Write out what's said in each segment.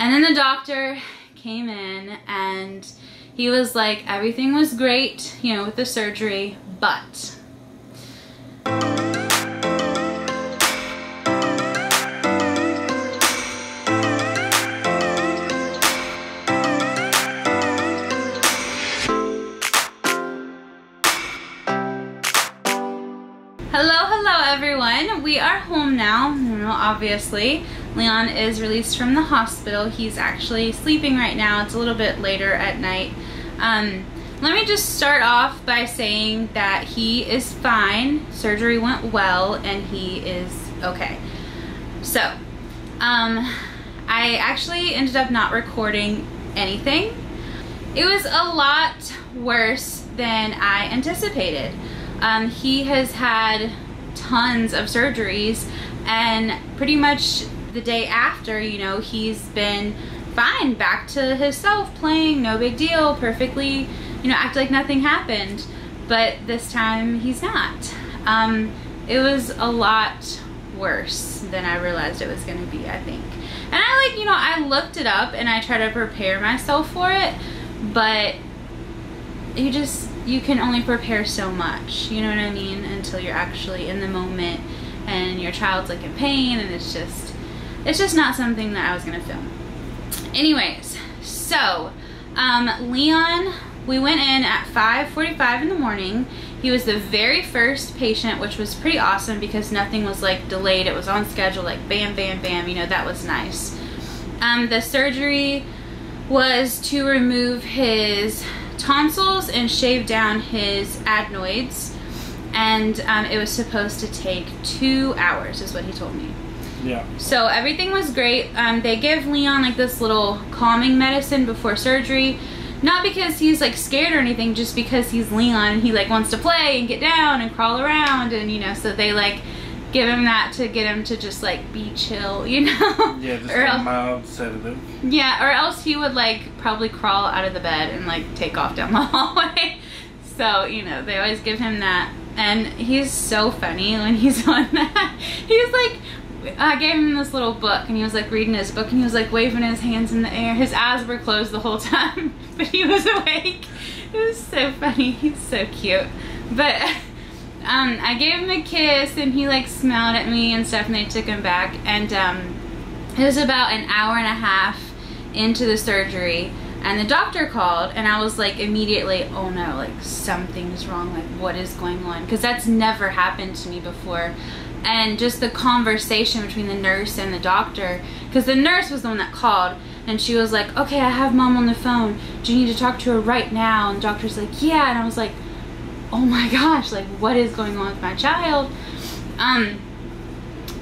And then the doctor came in and he was like, everything was great, you know, with the surgery, but hello everyone. We are home now, you know, obviously. Leon is released from the hospital. He's actually sleeping right now. It's a little bit later at night. Let me just start off by saying that he is fine. Surgery went well and he is okay. So, I actually ended up not recording anything. It was a lot worse than I anticipated. He has had tons of surgeries, and pretty much the day after, you know, he's been fine, back to himself, playing, no big deal, perfectly, you know, act like nothing happened. But this time he's not. It was a lot worse than I realized it was going to be, I think. And I, like, you know, I looked it up and I try to prepare myself for it, but you can only prepare so much, you know what I mean, until you're actually in the moment and your child's like in pain, and it's just not something that I was gonna film. Anyways, so Leon, we went in at 5:45 in the morning. He was the very first patient, which was pretty awesome because nothing was like delayed. It was on schedule, like bam, bam, bam, you know, that was nice. The surgery was to remove his tonsils and shave down his adenoids, and it was supposed to take 2 hours is what he told me. Yeah. So everything was great. They give Leon like this little calming medicine before surgery, not because he's like scared or anything, just because he's Leon and he like wants to play and get down and crawl around, and you know, so they like give him that to get him to just like be chill, you know. Yeah, just a mild sedative. Yeah, or else he would like probably crawl out of the bed and like take off down the hallway. So, you know, they always give him that. And he's so funny when he's on that. He's like, I gave him this little book and he was like reading his book and he was like waving his hands in the air. His eyes were closed the whole time, but he was awake. It was so funny. He's so cute. But I gave him a kiss and he like smiled at me and stuff, and they took him back, and it was about an hour and a half into the surgery and the doctor called, and I was like immediately, oh no, like something's wrong, like what is going on, because that's never happened to me before. And just the conversation between the nurse and the doctor, because the nurse was the one that called, and she was like, okay, I have mom on the phone, do you need to talk to her right now? And the doctor's like, yeah. And I was like, oh my gosh, like what is going on with my child?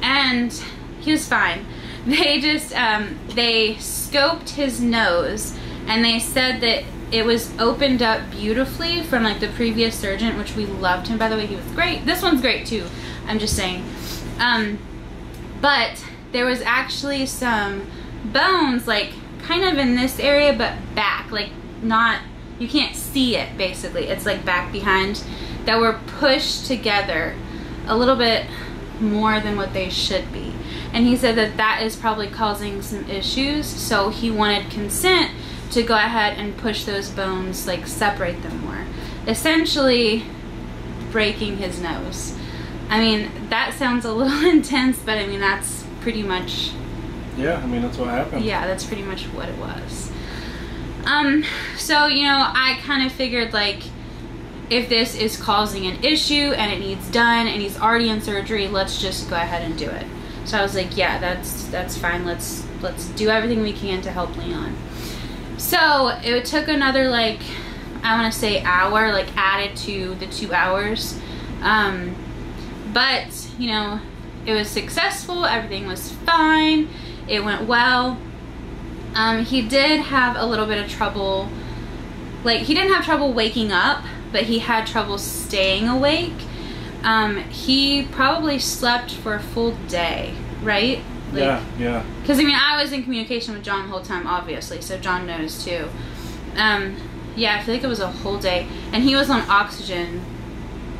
And he was fine. They just they scoped his nose and they said that it was opened up beautifully from like the previous surgeon, which we loved him, by the way. He was great. This one's great too, I'm just saying. But there was actually some bones like kind of in this area but back, like not, you can't see it basically, it's like back behind, that were pushed together a little bit more than what they should be. And he said that that is probably causing some issues, so he wanted consent to go ahead and push those bones, like separate them more, essentially breaking his nose. I mean, that sounds a little intense, but I mean that's pretty much, yeah, I mean that's what happened. Yeah, that's pretty much what it was. So, you know, I kind of figured like, if this is causing an issue and it needs done and he's already in surgery, let's just go ahead and do it. So I was like, yeah, that's fine. Let's do everything we can to help Leon. So it took another, like, I want to say hour, like added to the 2 hours. But, you know, it was successful. Everything was fine. It went well. He did have a little bit of trouble, like he didn't have trouble waking up, but he had trouble staying awake. He probably slept for a full day, right? Like, yeah. Because I mean, I was in communication with John the whole time, obviously, so John knows too. Yeah, I feel like it was a whole day, and he was on oxygen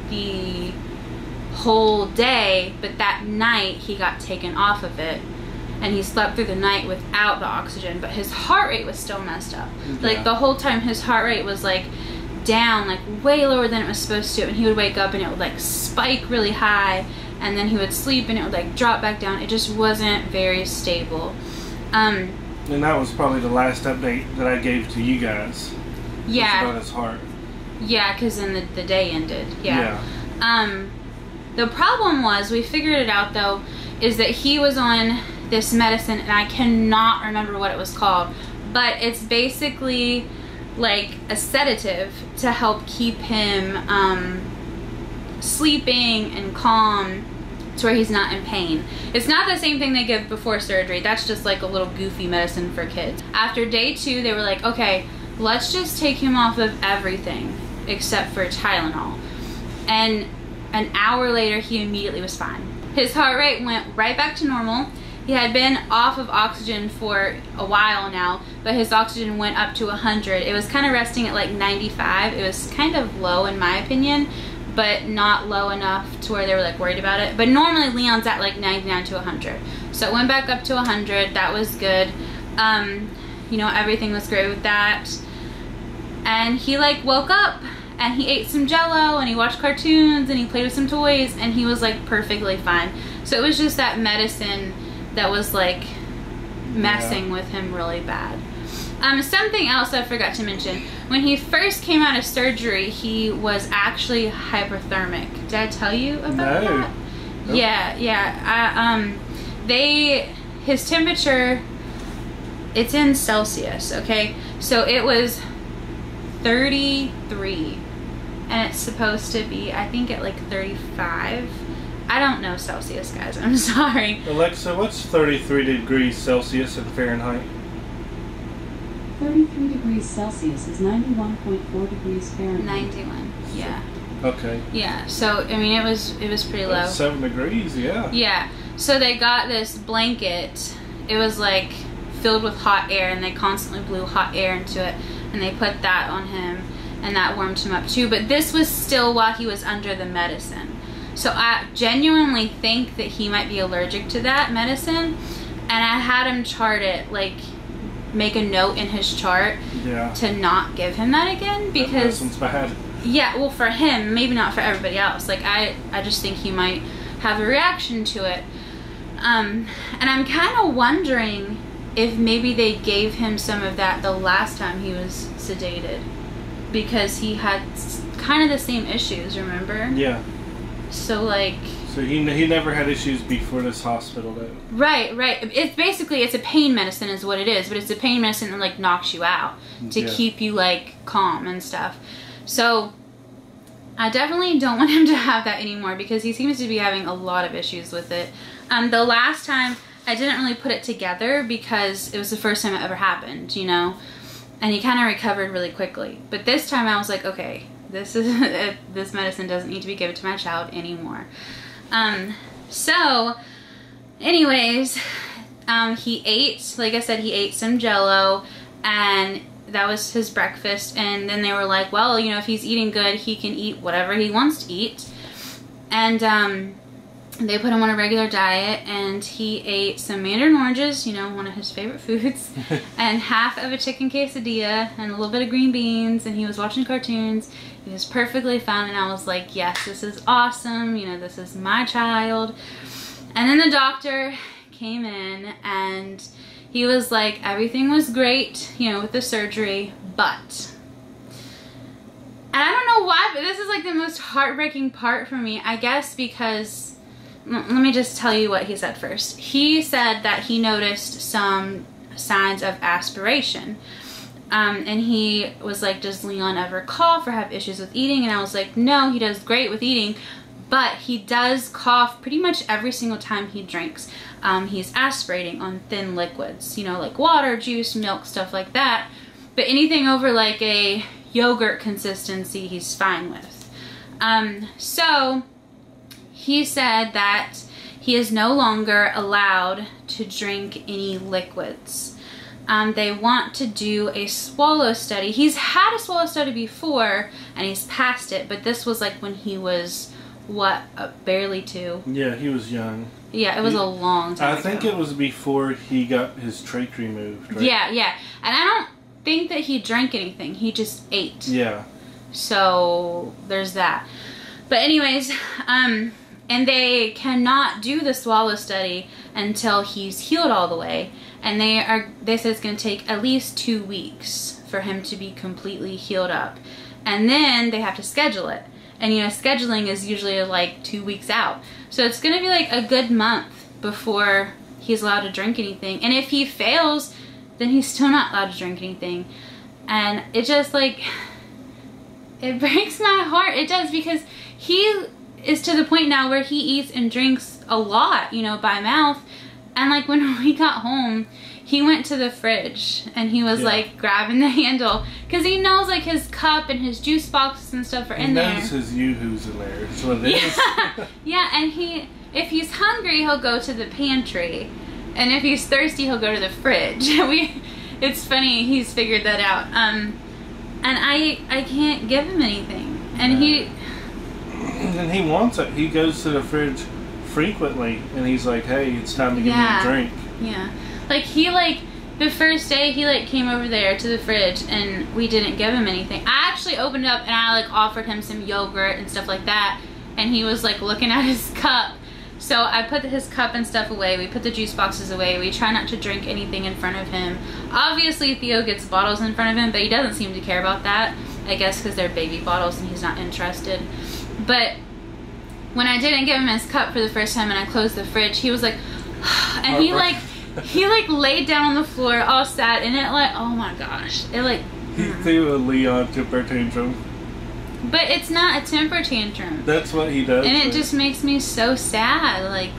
the whole day, but that night he got taken off of it. and he slept through the night without the oxygen, but his heart rate was still messed up. Yeah. Like the whole time his heart rate was like down, like way lower than it was supposed to, and he would wake up and it would like spike really high, and then he would sleep and it would like drop back down. It just wasn't very stable. And that was probably the last update that I gave to you guys. Yeah. About his heart. Yeah, because then the day ended. Yeah. Yeah. The problem was, we figured it out though, is that he was on this medicine, and I cannot remember what it was called, but it's basically like a sedative to help keep him sleeping and calm to where he's not in pain. It's not the same thing they give before surgery. That's just like a little goofy medicine for kids. After day 2, they were like, okay, let's just take him off of everything except for Tylenol. And an hour later, he immediately was fine. His heart rate went right back to normal. He had been off of oxygen for a while now, but his oxygen went up to 100. It was kind of resting at like 95. It was kind of low in my opinion, but not low enough to where they were like worried about it. But normally Leon's at like 99 to 100. So it went back up to 100. That was good. You know, everything was great with that. And he like woke up and he ate some Jello and he watched cartoons and he played with some toys and he was like perfectly fine. So it was just that medicine that was like messing with him really bad. Something else I forgot to mention. When he first came out of surgery, he was actually hyperthermic. Did I tell you about that? Nope. Yeah. His temperature, it's in Celsius, okay? So it was 33, and it's supposed to be, I think, at like 35. I don't know Celsius, guys. I'm sorry. Alexa, what's 33 degrees Celsius in Fahrenheit? 33 degrees Celsius is 91.4 degrees Fahrenheit. 91, yeah. Okay. Yeah, so, I mean, it was pretty low. That's 7 degrees, yeah. Yeah, so they got this blanket. It was like filled with hot air, and they constantly blew hot air into it, and they put that on him, and that warmed him up too. But this was still while he was under the medicine. So I genuinely think that he might be allergic to that medicine, and I had him chart it, like make a note in his chart to not give him that again, because that medicine's bad. Yeah, well, for him, maybe not for everybody else. Like I just think he might have a reaction to it. And I'm kind of wondering if maybe they gave him some of that the last time he was sedated, because he had kind of the same issues, remember? Yeah. So like... So he never had issues before this hospital though. Right. It's basically, it's a pain medicine is what it is, but it's a pain medicine that like knocks you out to keep you like calm and stuff. So I definitely don't want him to have that anymore, because he seems to be having a lot of issues with it. The last time I didn't really put it together because it was the first time it ever happened, you know, and he kind of recovered really quickly. But this time I was like, okay, this medicine doesn't need to be given to my child anymore. So anyways, he ate, like I said, he ate some Jello, and that was his breakfast. And then they were like, well, you know, if he's eating good, he can eat whatever he wants to eat. And they put him on a regular diet, and he ate some mandarin oranges, you know, one of his favorite foods, and half of a chicken quesadilla, and a little bit of green beans, and he was watching cartoons. He was perfectly fine, and I was like, yes, this is awesome, you know, this is my child. And then the doctor came in, and he was like, everything was great, you know, with the surgery, but... And I don't know why, but this is like the most heartbreaking part for me, I guess, because... Let me just tell you what he said first. He said that he noticed some signs of aspiration. And he was like, does Leon ever cough or have issues with eating? And I was like, no, he does great with eating, but he does cough pretty much every single time he drinks. He's aspirating on thin liquids, you know, like water, juice, milk, stuff like that. But anything over like a yogurt consistency, he's fine with. So he said that he is no longer allowed to drink any liquids. They want to do a swallow study. He's had a swallow study before and he's passed it, but this was like when he was what, barely 2. Yeah, he was young. Yeah, it was a long time I think ago. it was before he got his trach removed, right? Yeah, yeah. And I don't think that he drank anything. He just ate. Yeah. So there's that. But anyways, and they cannot do the swallow study until he's healed all the way. And they say it's going to take at least 2 weeks for him to be completely healed up. And then they have to schedule it. And you know, scheduling is usually like 2 weeks out. So it's going to be like a good month before he's allowed to drink anything. And if he fails, then he's still not allowed to drink anything. And it just like, it breaks my heart. It does, because he is to the point now where he eats and drinks a lot, you know, by mouth. And like when we got home, he went to the fridge and he was like grabbing the handle because he knows like his cup and his juice boxes and stuff are in there. He knows his yoo-hoos in there. That's what it is. Yeah, and if he's hungry, he'll go to the pantry, and if he's thirsty, he'll go to the fridge. It's funny, he's figured that out. And I can't give him anything, and And he wants it. He goes to the fridge frequently, and he's like, "Hey, it's time to give me a drink." Yeah. Like the first day he like came over there to the fridge and we didn't give him anything. I actually opened it up and I like offered him some yogurt and stuff like that, and he was like looking at his cup. So I put his cup and stuff away. We put the juice boxes away. We try not to drink anything in front of him. Obviously Theo gets bottles in front of him, but he doesn't seem to care about that. I guess because they're baby bottles and he's not interested. But when I didn't give him his cup for the first time and I closed the fridge, he was like, and he laid down on the floor all sad, and it like, oh my gosh, it like, he threw a Leon temper tantrum. but it's not a temper tantrum. That's what he does. And it just makes me so sad. Like,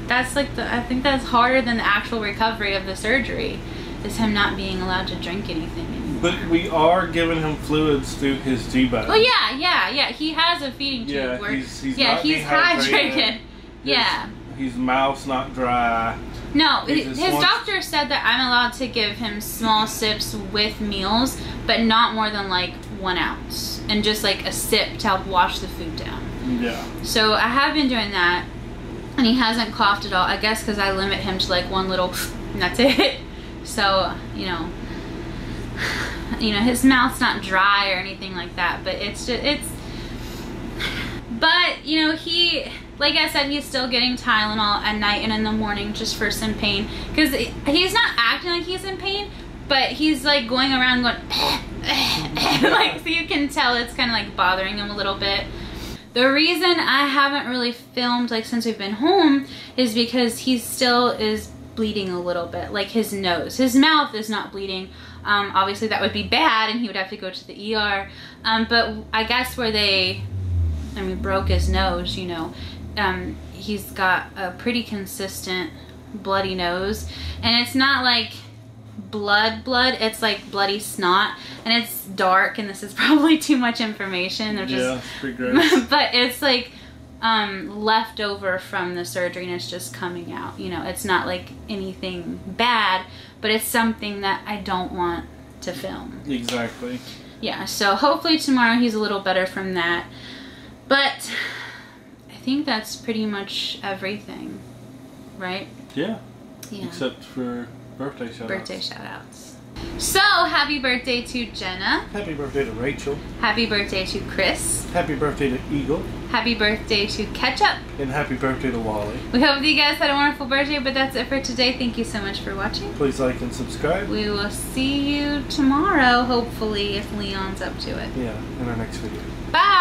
that's like I think that's harder than the actual recovery of the surgery, is him not being allowed to drink anything anymore. But we are giving him fluids through his G-bag. Oh yeah. He has a feeding tube. Yeah, where, he's yeah, he's hydrated. Yeah. His mouth's not dry. No, his doctor said that I'm allowed to give him small sips with meals, but not more than like 1 ounce, and just like a sip to help wash the food down. Yeah. So I have been doing that, and he hasn't coughed at all. I guess because I limit him to like one little, and that's it. So you know, his mouth's not dry or anything like that, but it's just But you know, like I said, he's still getting Tylenol at night and in the morning just for some pain. Because he's not acting like he's in pain, but he's like going around going, like, so you can tell it's kind of like bothering him a little bit. The reason I haven't really filmed like since we've been home is because he still is bleeding a little bit, like his nose. His mouth is not bleeding. Obviously that would be bad and he would have to go to the ER. But I guess where they, broke his nose, you know, he's got a pretty consistent bloody nose, and it's not like blood, it's like bloody snot, and it's dark, and this is probably too much information. Yeah, it's pretty gross. But it's like left over from the surgery, and it's just coming out. You know, it's not like anything bad, but it's something that I don't want to film. Exactly. Yeah, so hopefully tomorrow he's a little better from that. But I think that's pretty much everything, right? Yeah. Yeah. Except for birthday shout-outs. Birthday shout-outs. So, happy birthday to Jenna. Happy birthday to Rachel. Happy birthday to Chris. Happy birthday to Eagle. Happy birthday to Ketchup. And happy birthday to Wally. We hope that you guys had a wonderful birthday, but that's it for today. Thank you so much for watching. Please like and subscribe. We will see you tomorrow, hopefully, if Leon's up to it. Yeah, in our next video. Bye!